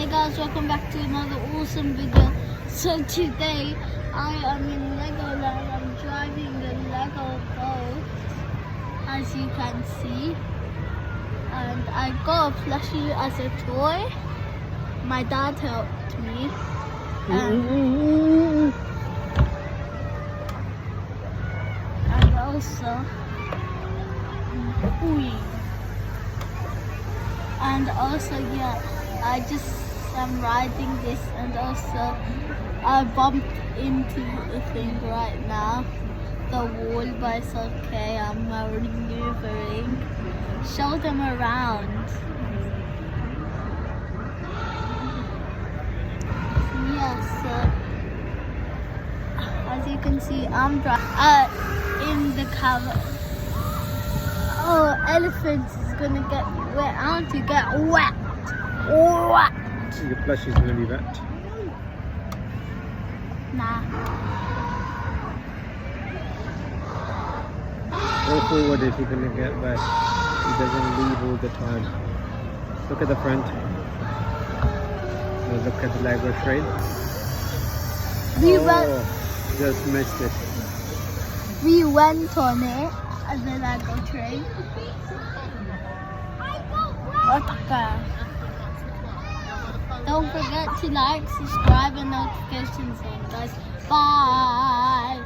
Hey guys, welcome back to another awesome video. So today I am in Legoland. I'm driving the Lego boat, as you can see, and I got a plushie as a toy. My dad helped me. And also, yeah, I just am riding this, and also I bumped into the thing right now, the wall, but it's okay. I'm maneuvering. Show them around. Yes, as you can see, I'm in the cover. Oh, elephants is gonna get wet. I want to get wet. Wet. Your plushie's gonna be wet. Nah. Go forward if you're gonna get wet. He doesn't leave all the time. Look at the front. Now look at the Lego train. Just missed it. We went on it as a Lego train. Don't forget to like, subscribe, and notifications on, guys. Bye.